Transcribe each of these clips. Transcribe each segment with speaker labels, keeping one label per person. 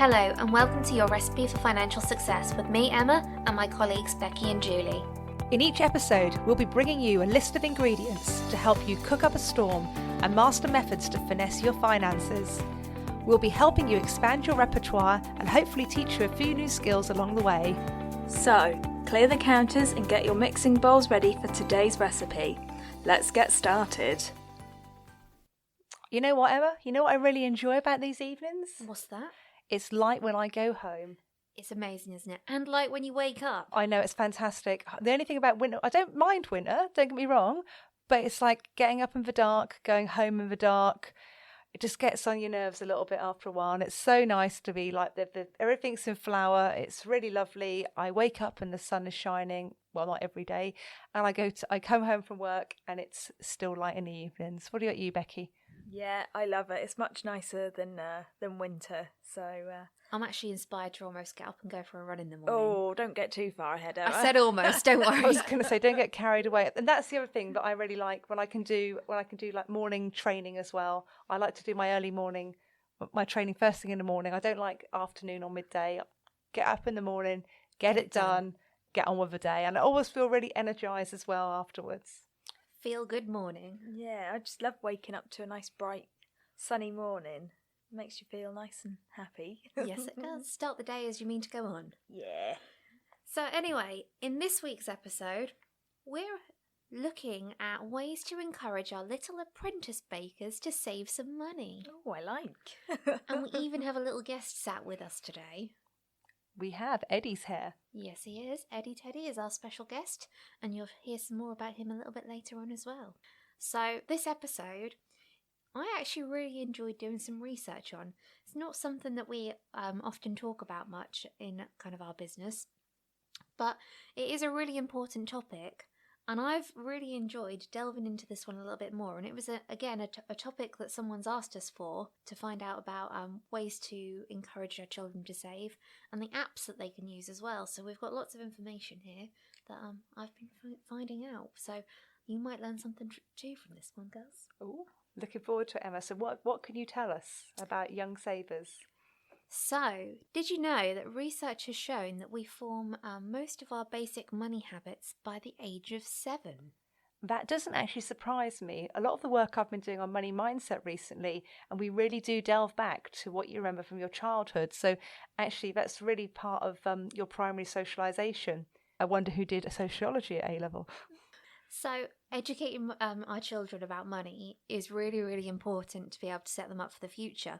Speaker 1: Hello and welcome to your Recipe for Financial Success with me, Emma, and my colleagues Becky and Julie.
Speaker 2: In each episode, we'll be bringing you a list of ingredients to help you cook up a storm and master methods to finesse your finances. We'll be helping you expand your repertoire and hopefully teach you a few new skills along the way.
Speaker 3: So, clear the counters and get your mixing bowls ready for today's recipe. Let's get started.
Speaker 2: You know what, Emma? You know what I really enjoy about these evenings?
Speaker 1: What's that?
Speaker 2: It's like when I go home.
Speaker 1: It's amazing, isn't it? And like when you wake up.
Speaker 2: I know, it's fantastic. The only thing about winter, I don't mind winter, don't get me wrong, but it's like getting up in the dark, going home in the dark. It just gets on your nerves a little bit after a while, and it's so nice to be like everything's in flower. It's really lovely. I wake up and the sun is shining. Well, not every day, and I come home from work and it's still light in the evenings. What about you, Becky?
Speaker 3: Yeah, I love it. It's much nicer than winter. So
Speaker 1: I'm actually inspired to almost get up and go for a run in the morning.
Speaker 3: Oh, don't get too far ahead, Emma.
Speaker 1: I said almost. Don't worry.
Speaker 2: I was going to say, don't get carried away. And that's the other thing that I really like when I can do like morning training as well. I like to do my early morning, my training first thing in the morning. I don't like afternoon or midday. Get up in the morning, get it done, get on with the day, and I always feel really energized as well afterwards.
Speaker 1: Feel good morning.
Speaker 3: Yeah, I just love waking up to a nice bright sunny morning. It makes you feel nice and happy.
Speaker 1: Yes, it does. Start the day as you mean to go on.
Speaker 3: Yeah.
Speaker 1: So anyway, in this week's episode, we're looking at ways to encourage our little apprentice bakers to save some money.
Speaker 3: Oh, I like.
Speaker 1: And we even have a little guest sat with us today.
Speaker 2: We have Eddie's here.
Speaker 1: Yes, he is. Eddie Teddy is our special guest, and you'll hear some more about him a little bit later on as well. So this episode, I actually really enjoyed doing some research on. It's not something that we often talk about much in kind of our business, but it is a really important topic, and I've really enjoyed delving into this one a little bit more. And it was, a topic that someone's asked us for to find out about ways to encourage our children to save and the apps that they can use as well. So we've got lots of information here that I've been finding out. So you might learn something too from this one, girls.
Speaker 2: Oh, looking forward to it, Emma. So what can you tell us about young savers?
Speaker 1: So, did you know that research has shown that we form most of our basic money habits by the age of 7?
Speaker 2: That doesn't actually surprise me. A lot of the work I've been doing on money mindset recently, and we really do delve back to what you remember from your childhood. So actually, that's really part of your primary socialisation. I wonder who did a sociology at A-level.
Speaker 1: So, educating our children about money is really, really important to be able to set them up for the future.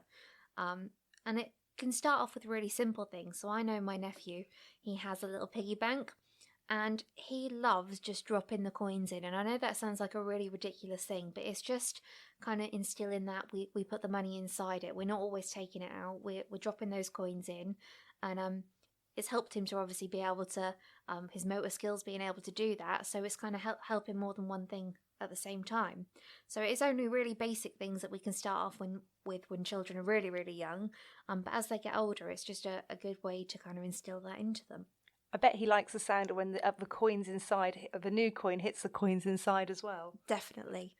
Speaker 1: And it can start off with really simple things. So I know my nephew, he has a little piggy bank and he loves just dropping the coins in. And I know that sounds like a really ridiculous thing, but it's just kind of instilling that we put the money inside it. We're not always taking it out. We're dropping those coins in, and it's helped him to obviously be able to, his motor skills being able to do that. So it's kind of helping more than one thing at the same time. So it's only really basic things that we can start off when children are really, really young. But as they get older, it's just a good way to kind of instill that into them.
Speaker 2: I bet he likes the sound of when the coins inside, the new coin hits the coins inside as well.
Speaker 1: Definitely.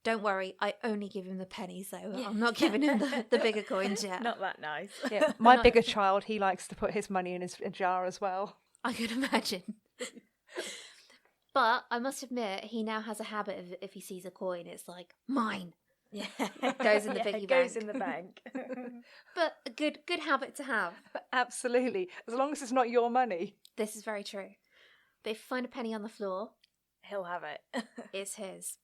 Speaker 1: Don't worry, I only give him the pennies though. Yeah. I'm not giving him the bigger coins yet.
Speaker 3: Not that nice.
Speaker 2: Yeah, my bigger child, he likes to put his money in a jar as well.
Speaker 1: I can imagine. But I must admit, he now has a habit of if he sees a coin, it's like, mine.
Speaker 3: Yeah.
Speaker 1: It goes in the piggy bank.
Speaker 3: It goes in the bank.
Speaker 1: But a good habit to have.
Speaker 2: Absolutely. As long as it's not your money.
Speaker 1: This is very true. But if you find a penny on the floor,
Speaker 3: he'll have it.
Speaker 1: It's his.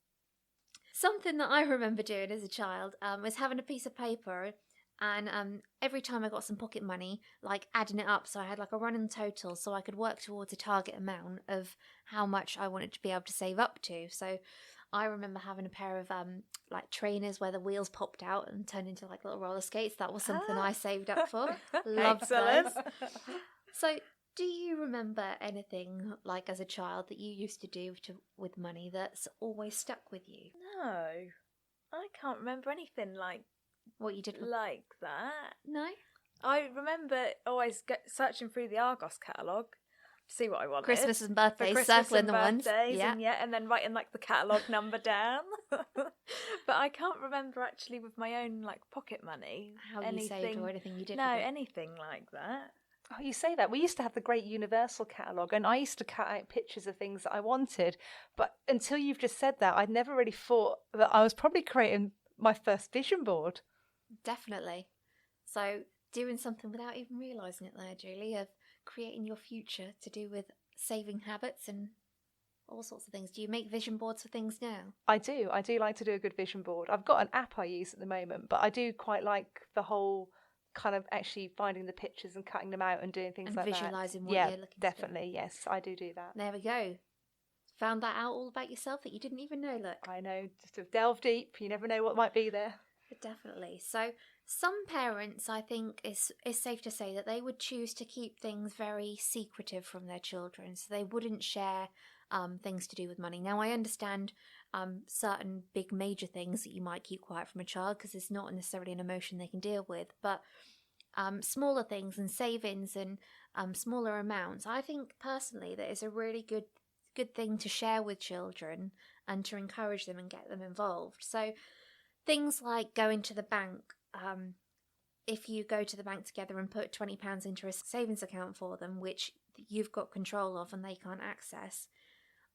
Speaker 1: Something that I remember doing as a child was having a piece of paper, and every time I got some pocket money, like adding it up, so I had like a running total, so I could work towards a target amount of how much I wanted to be able to save up to. So I remember having a pair of like trainers where the wheels popped out and turned into like little roller skates. That was something I saved up for. Loved those. So do you remember anything like as a child that you used to do with money that's always stuck with you?
Speaker 3: No, I can't remember anything like
Speaker 1: what you did
Speaker 3: like that.
Speaker 1: No?
Speaker 3: I remember always searching through the Argos catalogue see what I wanted.
Speaker 1: Christmas and
Speaker 3: For
Speaker 1: birthdays,
Speaker 3: Christmas
Speaker 1: circling
Speaker 3: and
Speaker 1: the ones.
Speaker 3: birthdays,
Speaker 1: Yeah.
Speaker 3: and then writing like the catalogue number down. But I can't remember actually with my own like pocket money
Speaker 1: How you saved or anything you did
Speaker 3: No,
Speaker 1: with it.
Speaker 3: anything like that.
Speaker 2: Oh, you say that. We used to have the great Universal catalogue, and I used to cut out pictures of things that I wanted. But until you've just said that, I'd never really thought that I was probably creating my first vision board.
Speaker 1: Definitely. So doing something without even realising it there, Julie, of creating your future to do with saving habits and all sorts of things. Do you make vision boards for things now?
Speaker 2: I do. I do like to do a good vision board. I've got an app I use at the moment, but I do quite like the whole kind of actually finding the pictures and cutting them out and doing things
Speaker 1: And
Speaker 2: like that.
Speaker 1: visualising what
Speaker 2: Yeah,
Speaker 1: you're looking to do.
Speaker 2: definitely. Yes, I do that.
Speaker 1: There we go. Found that out all about yourself that you didn't even know, look.
Speaker 2: I know. Just to delve deep, you never know what might be there.
Speaker 1: Definitely. So some parents, I think, is safe to say that they would choose to keep things very secretive from their children. So they wouldn't share things to do with money. Now, I understand certain big major things that you might keep quiet from a child because it's not necessarily an emotion they can deal with. But smaller things and savings and smaller amounts, I think personally that is a really good thing to share with children and to encourage them and get them involved. So things like going to the bank, if you go to the bank together and put £20 into a savings account for them, which you've got control of and they can't access,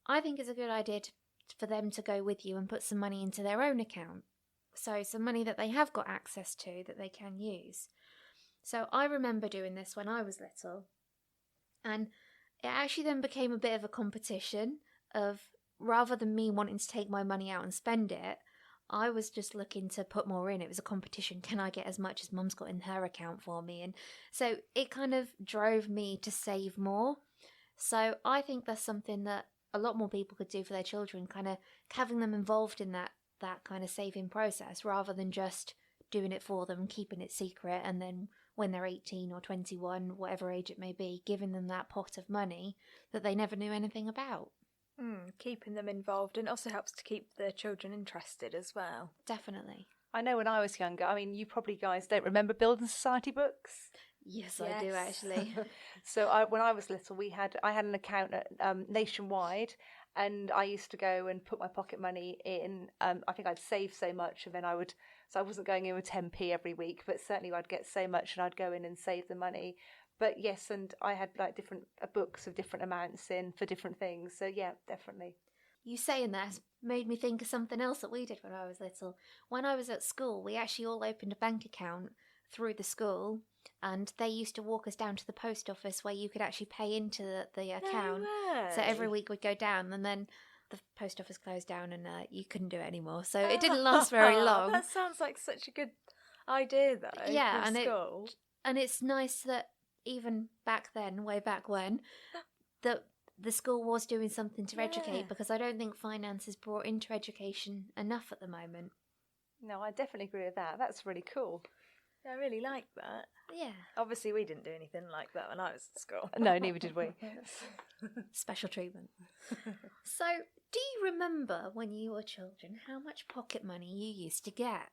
Speaker 1: I think it's a good idea for them to go with you and put some money into their own account. So some money that they have got access to that they can use. So I remember doing this when I was little, and it actually then became a bit of a competition of, rather than me wanting to take my money out and spend it, I was just looking to put more in. It was a competition. Can I get as much as Mum's got in her account for me? And so it kind of drove me to save more. So I think that's something that a lot more people could do for their children, kind of having them involved in that kind of saving process rather than just doing it for them, keeping it secret, and then when they're 18 or 21, whatever age it may be, giving them that pot of money that they never knew anything about.
Speaker 3: Keeping them involved, and also helps to keep the children interested as well.
Speaker 1: Definitely.
Speaker 2: I know when I was younger, I mean, you probably guys don't remember Building Society books?
Speaker 1: Yes, I do actually.
Speaker 2: So when I was little, I had an account at Nationwide, and I used to go and put my pocket money in. I think I'd save so much, and then I wasn't going in with 10p every week, but certainly I'd get so much, and I'd go in and save the money. But yes, and I had like different books of different amounts in for different things. So yeah, definitely.
Speaker 1: You saying that made me think of something else that we did when I was little. When I was at school, we actually all opened a bank account through the school, and they used to walk us down to the post office where you could actually pay into the account. So every week we'd go down, and then the post office closed down and you couldn't do it anymore. So it didn't last very long.
Speaker 3: That sounds like such a good idea, though.
Speaker 1: Yeah,
Speaker 3: for school.
Speaker 1: And it's nice that even back then, way back when, that the school was doing something to educate, because I don't think finance is brought into education enough at the moment.
Speaker 2: No, I definitely agree with that. That's really cool.
Speaker 3: I really like that.
Speaker 1: Yeah.
Speaker 3: Obviously, we didn't do anything like that when I was at school.
Speaker 2: No, neither did we.
Speaker 1: Special treatment. So, do you remember when you were children how much pocket money you used to get?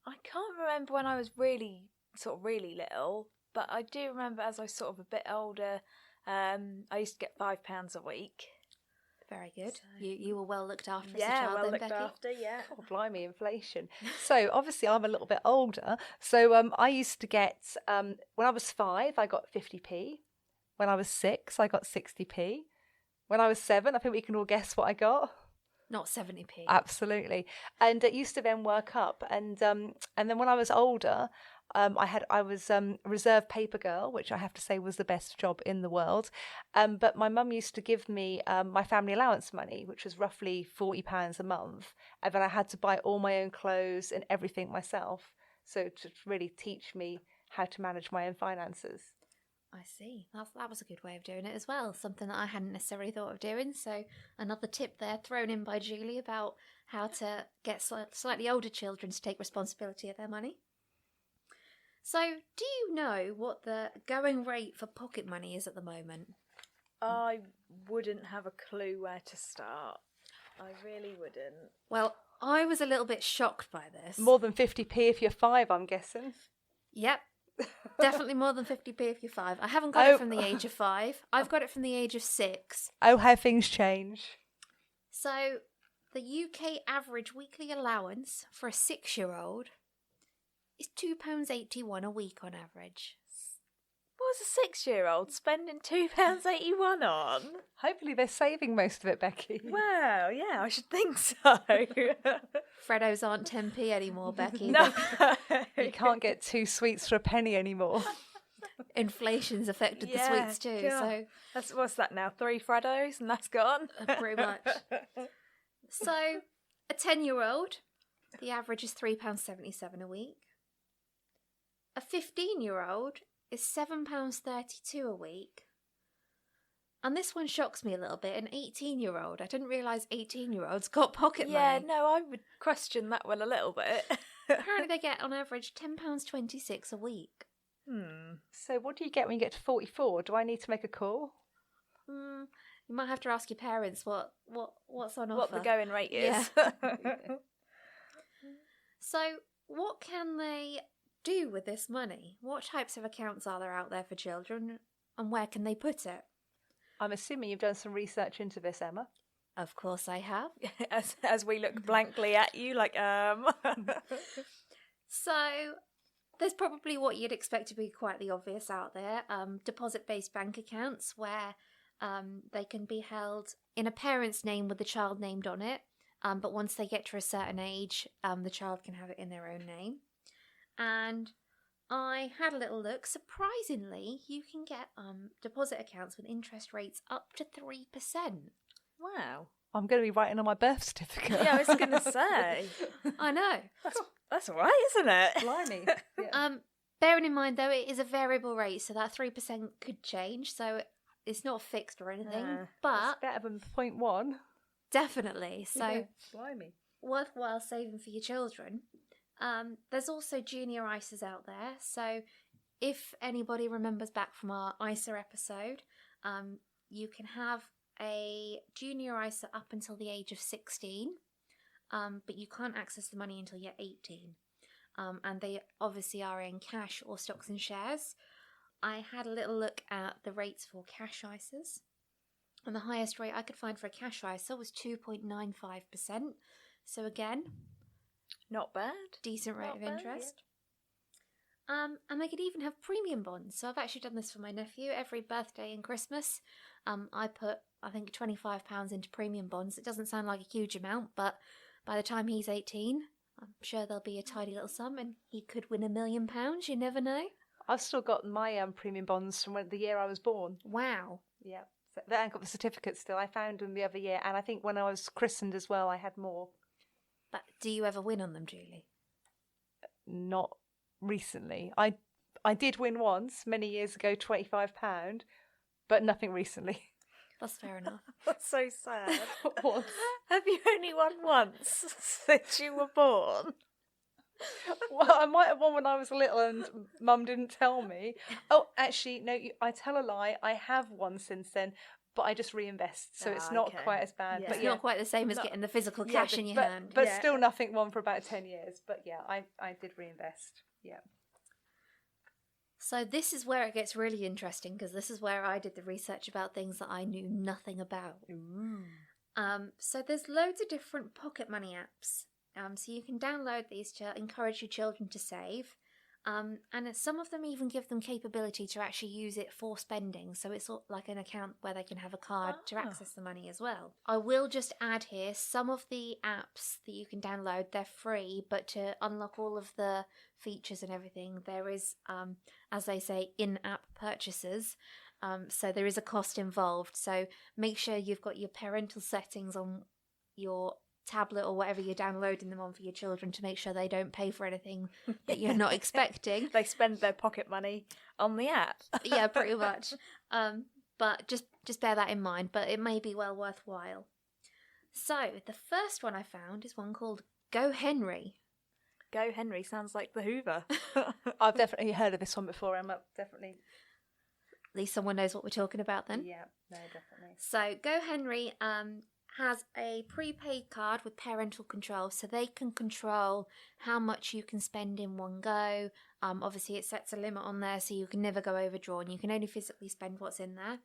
Speaker 3: I can't remember when I was really little, but I do remember as I was sort of a bit older, I used to get £5 a week.
Speaker 1: Very good. So, you were well looked after as a
Speaker 3: yeah,
Speaker 1: child
Speaker 3: well
Speaker 1: then,
Speaker 3: looked
Speaker 1: Becky?
Speaker 3: after, yeah.
Speaker 2: Oh, blimey, inflation. So obviously I'm a little bit older. So I used to get, when I was 5, I got 50p. When I was 6, I got 60p. When I was 7, I think we can all guess what I got.
Speaker 1: Not 70p.
Speaker 2: Absolutely. And it used to then work up. And then when I was older, I was reserve paper girl, which I have to say was the best job in the world. But my mum used to give me my family allowance money, which was roughly £40 a month. And then I had to buy all my own clothes and everything myself. So to really teach me how to manage my own finances.
Speaker 1: I see. That was a good way of doing it as well. Something that I hadn't necessarily thought of doing. So another tip there thrown in by Julie about how to get slightly older children to take responsibility of their money. So do you know what the going rate for pocket money is at the moment?
Speaker 3: I wouldn't have a clue where to start. I really wouldn't.
Speaker 1: Well, I was a little bit shocked by this.
Speaker 2: More than 50p if you're 5, I'm guessing.
Speaker 1: Yep. Definitely more than 50p if you're 5. I haven't got it from the age of 5. I've got it from the age of 6.
Speaker 2: Oh, how things change.
Speaker 1: So the UK average weekly allowance for a 6-year-old is £2.81 a week on average.
Speaker 3: What's a 6-year-old spending £2.81 on?
Speaker 2: Hopefully they're saving most of it, Becky.
Speaker 3: Well, yeah, I should think so.
Speaker 1: Freddos aren't 10p anymore, Becky.
Speaker 3: No.
Speaker 2: You can't get 2 sweets for a penny anymore.
Speaker 1: Inflation's affected the sweets too,
Speaker 3: God.
Speaker 1: so
Speaker 3: What's that now? 3 Freddos and that's gone?
Speaker 1: pretty much. So a 10-year-old, the average is £3.77 a week. A 15-year-old is £7.32 a week. And this one shocks me a little bit. An 18-year-old. I didn't realise 18-year-olds got pocket money.
Speaker 3: Yeah, no, I would question that one a little bit.
Speaker 1: Apparently they get on average £10.26 a week.
Speaker 2: So what do you get when you get to 44? Do I need to make a call?
Speaker 1: You might have to ask your parents what's on offer.
Speaker 3: What the going rate is.
Speaker 1: Yeah. So what can they do with this money? What types of accounts are there out there for children, and where can they put it?
Speaker 2: I'm assuming you've done some research into this, Emma.
Speaker 1: Of course I have.
Speaker 3: As we look blankly at you, like,
Speaker 1: So there's probably what you'd expect to be quite the obvious out there. Deposit-based bank accounts where they can be held in a parent's name with the child named on it. But once they get to a certain age, the child can have it in their own name. And I had a little look. Surprisingly, you can get deposit accounts with interest rates up to 3%.
Speaker 3: wow.
Speaker 2: I'm going to be writing on my birth certificate.
Speaker 3: Yeah, I was going to say.
Speaker 1: I know.
Speaker 3: That's all right, isn't it?
Speaker 2: Blimey. Yeah.
Speaker 1: Bearing in mind, though, it is a variable rate, so that 3% could change. So it's not fixed or anything. But
Speaker 2: It's better than 0.1.
Speaker 1: definitely. So
Speaker 2: Yeah, blimey.
Speaker 1: worthwhile saving for your children. There's also junior ISAs out there. So if anybody remembers back from our ISA episode, you can have a junior ISA up until the age of 16, but you can't access the money until you're 18. And they obviously are in cash or stocks and shares. I had a little look at the rates for cash ISAs, and the highest rate I could find for a cash ISA was 2.95%. So again,
Speaker 3: Not bad.
Speaker 1: decent rate
Speaker 3: Not
Speaker 1: of
Speaker 3: bad,
Speaker 1: interest. And they could even have premium bonds. So I've actually done this for my nephew. Every birthday and Christmas, I put, I think, £25 into premium bonds. It doesn't sound like a huge amount, but by the time he's 18, I'm sure there'll be a tidy little sum, and he could win £1 million. You never know.
Speaker 2: I've still got my premium bonds from the year I was born.
Speaker 1: Wow.
Speaker 2: Yeah. So I haven't got the certificate still. I found them the other year. And I think when I was christened as well, I had more.
Speaker 1: But do you ever win on them, Julie?
Speaker 2: Not recently. I did win once, many years ago, £25, but nothing recently.
Speaker 1: That's fair enough.
Speaker 3: That's so sad.
Speaker 2: Once.
Speaker 3: Have you only won once since you were born?
Speaker 2: Well, I might have won when I was little and Mum didn't tell me. Oh, actually, no, I tell a lie. I have won since then, but I just reinvest, so it's not
Speaker 3: okay.
Speaker 2: quite as bad.
Speaker 3: Yeah.
Speaker 2: But
Speaker 1: It's not quite the same as getting the physical cash in your hand.
Speaker 2: But
Speaker 3: Yeah.
Speaker 2: still nothing won for about 10 years. But yeah, I did reinvest. Yeah.
Speaker 1: So this is where it gets really interesting, because this is where I did the research about things that I knew nothing about. So there's loads of different pocket money apps. So you can download these to encourage your children to save. And some of them even give them capability to actually use it for spending. So it's like an account where they can have a card to access the money as well. I will just add here, some of the apps that you can download, they're free, but to unlock all of the features and everything, there is, as they say, in-app purchases. So there is a cost involved. So make sure you've got your parental settings on your tablet or whatever you're downloading them on for your children to make sure they don't pay for anything that you're not expecting.
Speaker 3: They spend their pocket money on the app.
Speaker 1: Yeah, pretty much. But just bear that in mind, but it may be well worthwhile. So the first one I found is one called Go Henry.
Speaker 3: Go Henry sounds like the Hoover.
Speaker 2: I've definitely heard of this one before, Emma. Definitely.
Speaker 1: At least someone knows what we're talking about then.
Speaker 2: Yeah, no, definitely.
Speaker 1: So Go Henry has a prepaid card with parental control, so they can control how much you can spend in one go. Obviously, it sets a limit on there, so you can never go overdrawn. You can only physically spend what's in there.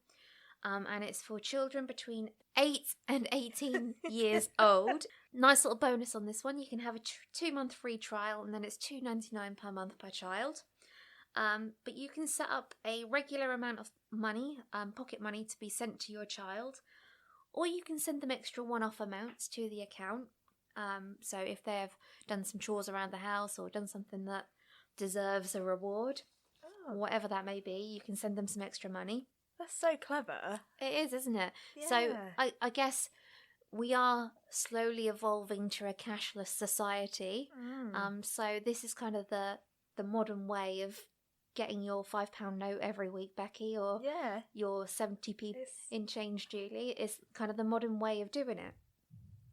Speaker 1: And it's for children between 8 and 18 years old. Nice little bonus on this one. You can have a 2-month free trial, and then it's $2.99 per month per child. But you can set up a regular amount of money, pocket money, to be sent to your child, or you can send them extra one-off amounts to the account. So if they've done some chores around the house or done something that deserves a reward, whatever that may be, you can send them some extra money.
Speaker 3: That's so clever.
Speaker 1: It is, isn't it?
Speaker 3: Yeah.
Speaker 1: So I guess we are slowly evolving to a cashless society. So this is kind of the modern way of getting your £5 note every week, Becky, or your 70p in change, Julie. Is kind of the modern way of doing it.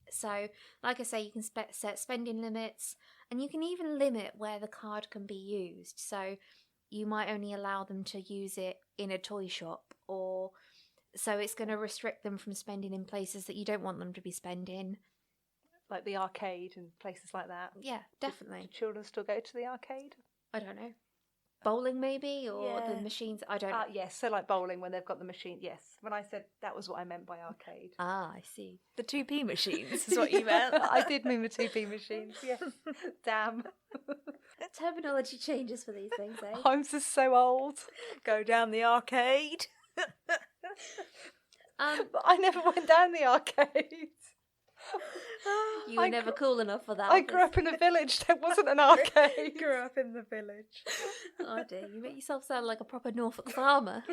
Speaker 1: So, like I say, you can set spending limits, and you can even limit where the card can be used. So you might only allow them to use it in a toy shop, or so it's going to restrict them from spending in places that you don't want them to be spending.
Speaker 2: Like the arcade and places like that.
Speaker 1: Yeah, definitely.
Speaker 2: Do children still go to the arcade?
Speaker 1: I don't know. Bowling maybe, or the machines, I don't know.
Speaker 2: Yes, so like bowling when they've got the machine. Yes, when I said that was what I meant by arcade.
Speaker 1: Ah, I see.
Speaker 3: The 2p machines is what you meant.
Speaker 2: I did mean the 2p machines, yes. Damn.
Speaker 1: Terminology changes for these things, eh?
Speaker 2: I'm just so old.
Speaker 3: Go down the arcade.
Speaker 2: But I never went down the arcade.
Speaker 1: You were never cool enough for that.
Speaker 2: I grew up in a village. There wasn't an arcade.
Speaker 3: Grew up in the village.
Speaker 1: Oh dear, you make yourself sound like a proper Norfolk farmer.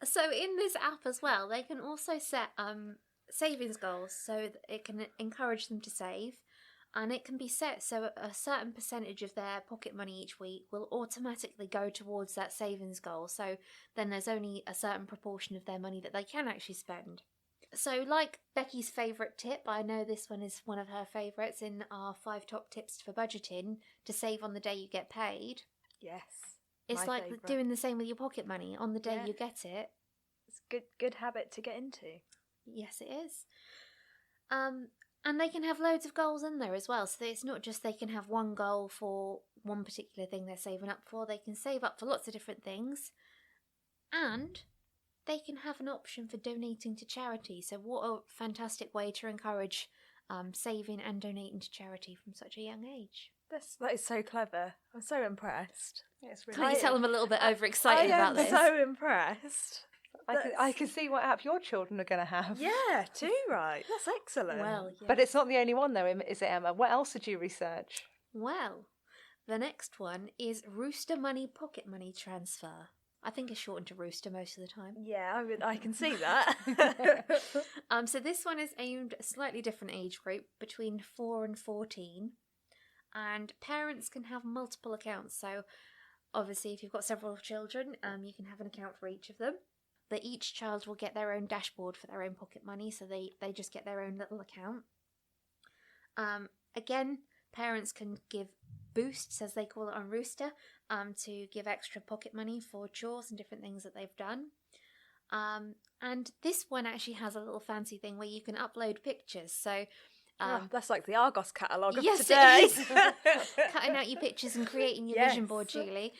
Speaker 1: So in this app as well, they can also set savings goals, so that it can encourage them to save, and it can be set so a certain percentage of their pocket money each week will automatically go towards that savings goal. So then there's only a certain proportion of their money that they can actually spend. So like Becky's favourite tip, I know this one is one of her favourites in our 5 top tips for budgeting to save on the day you get paid.
Speaker 3: Yes.
Speaker 1: It's like doing the same with your pocket money on the day you get it.
Speaker 3: It's a good habit to get into.
Speaker 1: Yes, it is. And they can have loads of goals in there as well. So it's not just they can have one goal for one particular thing they're saving up for. They can save up for lots of different things. And they can have an option for donating to charity. So what a fantastic way to encourage saving and donating to charity from such a young age.
Speaker 3: That is so clever. I'm so impressed.
Speaker 2: Yeah, it's really
Speaker 1: Can't you tell I'm a little bit overexcited about this?
Speaker 3: I am so impressed.
Speaker 2: I can see what app your children are going to have.
Speaker 3: Yeah, too right. That's excellent.
Speaker 1: Well, yeah.
Speaker 2: But it's not the only one though, is it, Emma? What else did you research?
Speaker 1: Well, the next one is Rooster Money Pocket Money Transfer. I think it's shortened to Rooster most of the time.
Speaker 3: Yeah, I can see that.
Speaker 1: So this one is aimed at a slightly different age group, between 4 and 14. And parents can have multiple accounts. So obviously if you've got several children, you can have an account for each of them. But each child will get their own dashboard for their own pocket money, so they just get their own little account. Again, parents can give boosts, as they call it on Rooster, to give extra pocket money for chores and different things that they've done. And this one actually has a little fancy thing where you can upload pictures. So
Speaker 3: that's like the Argos catalogue of
Speaker 1: yes,
Speaker 3: today.
Speaker 1: it is. Cutting out your pictures and creating your vision board, Julie.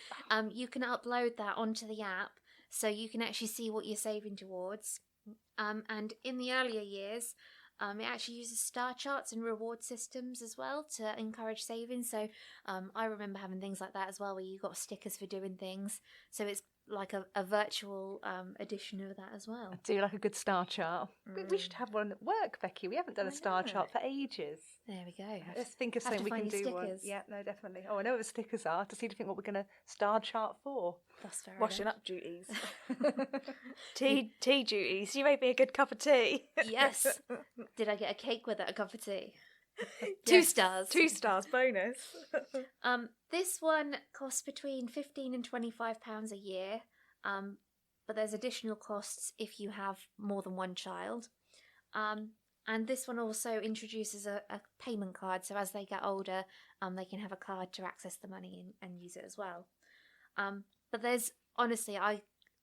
Speaker 1: You can upload that onto the app, so you can actually see what you're saving towards. And in the earlier years, it actually uses star charts and reward systems as well to encourage saving. So I remember having things like that as well, where you got stickers for doing things. So it's like a virtual edition of that as well.
Speaker 2: I do like a good star chart. We should have one at work, Becky. We haven't done a star chart for ages.
Speaker 1: There we go.
Speaker 2: Let's think of something we can do. One. Yeah, no, definitely. Oh, I know what the stickers are. Just need to think what we're going to star chart for.
Speaker 1: That's fair
Speaker 3: Washing
Speaker 1: enough.
Speaker 3: up duties. tea duties. You made me a good cup of tea.
Speaker 1: Yes. Did I get a cake with it, a cup of tea? 2 stars.
Speaker 3: 2 stars bonus.
Speaker 1: This one costs between £15 and £25 a year, but there's additional costs if you have more than one child. And this one also introduces a payment card, so as they get older, they can have a card to access the money and use it as well. But there's, honestly, I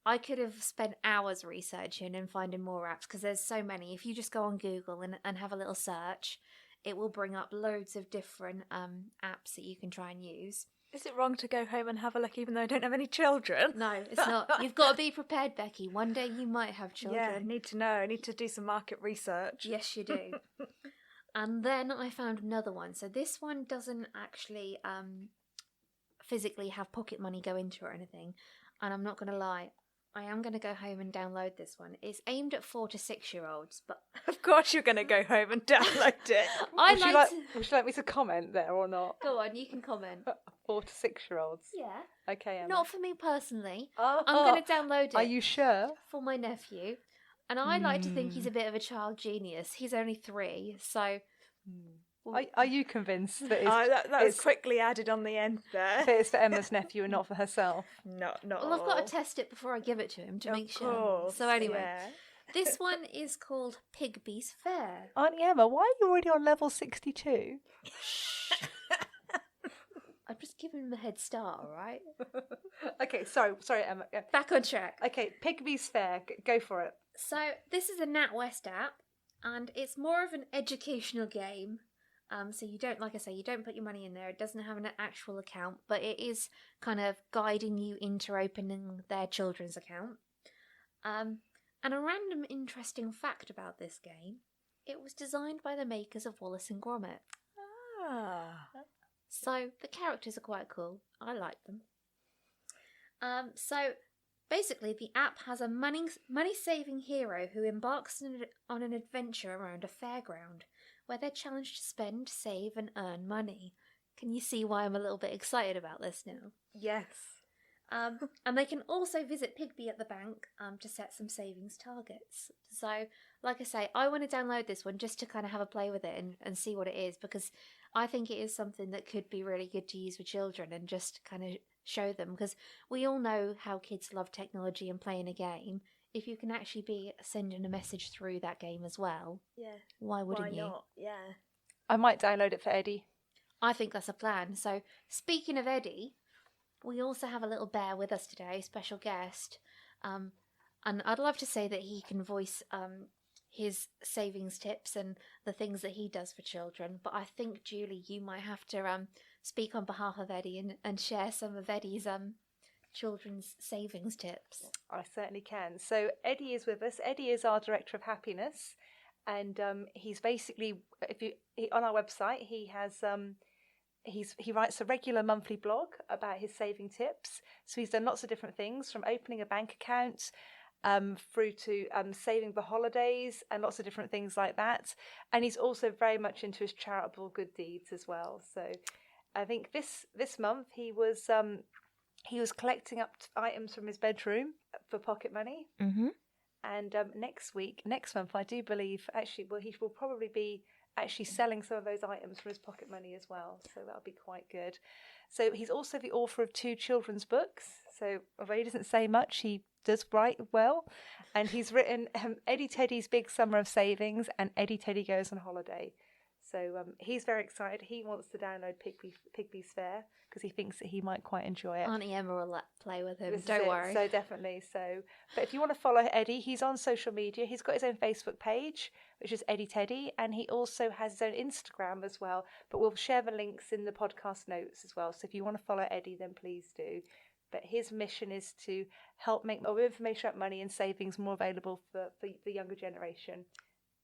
Speaker 1: I could have spent hours researching and finding more apps because there's so many. If you just go on Google and have a little search, it will bring up loads of different apps that you can try and use.
Speaker 3: Is it wrong to go home and have a look even though I don't have any children?
Speaker 1: No, it's not. You've got to be prepared, Becky. One day you might have children.
Speaker 3: Yeah, I need to know. I need to do some market research.
Speaker 1: Yes, you do. And then I found another one. So this one doesn't actually physically have pocket money go into it or anything. And I'm not going to lie, I am going to go home and download this one. It's aimed at 4 to 6 year olds, but
Speaker 3: Of course you're going to go home and download it.
Speaker 2: Would you like me to comment there or not?
Speaker 1: Go on, you can comment.
Speaker 2: 4 to 6 year olds.
Speaker 1: Yeah.
Speaker 2: Okay, Emma.
Speaker 1: Not for me personally.
Speaker 2: Oh,
Speaker 1: I'm going to download it.
Speaker 2: Are you sure?
Speaker 1: For my nephew. And I like to think he's a bit of a child genius. He's only 3, so...
Speaker 2: Are you convinced that
Speaker 3: that was quickly added on the end there.
Speaker 2: that it's for Emma's nephew and not for herself?
Speaker 3: Not
Speaker 1: Well, I've got to test it before I give it to him to make sure.
Speaker 3: Course,
Speaker 1: So anyway,
Speaker 3: yeah.
Speaker 1: this one is called Pigby's Fair.
Speaker 2: Auntie Emma, why are you already on level 62?
Speaker 1: I've just given him a head start, all right?
Speaker 2: Okay, sorry Emma.
Speaker 1: Back on track.
Speaker 2: Okay, Pigby's Fair, go for it.
Speaker 1: So this is a NatWest app, and it's more of an educational game. So you don't, like I say, you don't put your money in there. It doesn't have an actual account, but it is kind of guiding you into opening their children's account. And a random interesting fact about this game, it was designed by the makers of Wallace and Gromit.
Speaker 3: Ah.
Speaker 1: So the characters are quite cool. I like them. So basically, the app has a money-saving hero who embarks on an adventure around a fairground where they're challenged to spend, save, and earn money. Can you see why I'm a little bit excited about this now?
Speaker 3: Yes.
Speaker 1: And they can also visit Pigby at the bank to set some savings targets. So, like I say, I want to download this one just to kind of have a play with it and see what it is, because I think it is something that could be really good to use with children and just kind of show them, because we all know how kids love technology and playing a game. If you can actually be sending a message through that game as well, why wouldn't you?
Speaker 3: Why not? Yeah.
Speaker 2: I might download it for Eddie.
Speaker 1: I think that's a plan. So, speaking of Eddie, we also have a little bear with us today, special guest. And I'd love to say that he can voice his savings tips and the things that he does for children. But I think, Julie, you might have to speak on behalf of Eddie and share some of Eddie's children's savings tips.
Speaker 2: I certainly can. So Eddie is with us. Eddie is our Director of Happiness, and he's basically, on our website, he has he writes a regular monthly blog about his saving tips. So he's done lots of different things, from opening a bank account through to saving for holidays and lots of different things like that. And he's also very much into his charitable good deeds as well. So I think this month he was collecting up items from his bedroom for pocket money.
Speaker 1: Mm-hmm.
Speaker 2: And next month, I do believe, he will probably be actually selling some of those items from his pocket money as well. So that'll be quite good. So he's also the author of 2 children's books. So although he doesn't say much, he does write well. And he's written Eddie Teddy's Big Summer of Savings and Eddie Teddy Goes on Holiday. So he's very excited. He wants to download Pigby's Fair because he thinks that he might quite enjoy it.
Speaker 1: Auntie Emma will play with him.
Speaker 2: This
Speaker 1: Don't worry.
Speaker 2: So definitely. But if you want to follow Eddie, he's on social media. He's got his own Facebook page, which is Eddie Teddy, and he also has his own Instagram as well. But we'll share the links in the podcast notes as well. So if you want to follow Eddie, then please do. But his mission is to help make more information about money and savings more available for the younger generation.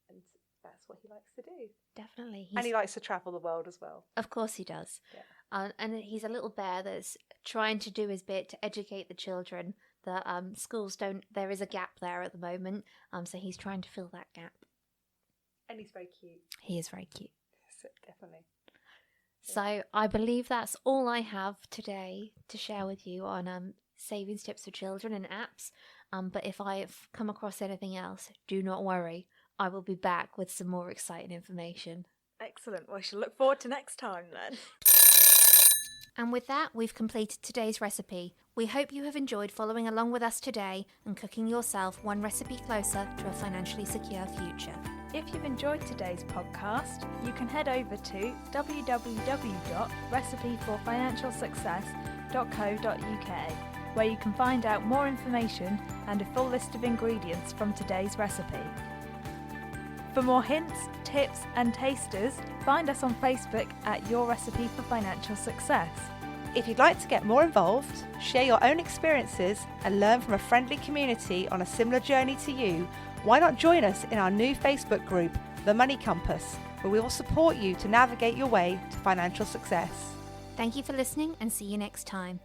Speaker 2: And that's what he likes to do.
Speaker 1: Definitely.
Speaker 2: And he likes to travel the world as well.
Speaker 1: Of course he does.
Speaker 2: Yeah.
Speaker 1: And he's a little bear that's trying to do his bit to educate the children that schools don't... There is a gap there at the moment, so he's trying to fill that gap.
Speaker 2: And he's very cute.
Speaker 1: He is very cute.
Speaker 2: So, definitely.
Speaker 1: So I believe that's all I have today to share with you on savings tips for children and apps. But if I've come across anything else, do not worry. I will be back with some more exciting information.
Speaker 3: Excellent. Well, I shall look forward to next time then.
Speaker 1: And with that, we've completed today's recipe. We hope you have enjoyed following along with us today and cooking yourself one recipe closer to a financially secure future.
Speaker 3: If you've enjoyed today's podcast, you can head over to www.recipeforfinancialsuccess.co.uk, where you can find out more information and a full list of ingredients from today's recipe. For more hints, tips and tasters, find us on Facebook at Your Recipe for Financial Success.
Speaker 2: If you'd like to get more involved, share your own experiences and learn from a friendly community on a similar journey to you, why not join us in our new Facebook group, The Money Compass, where we will support you to navigate your way to financial success.
Speaker 1: Thank you for listening and see you next time.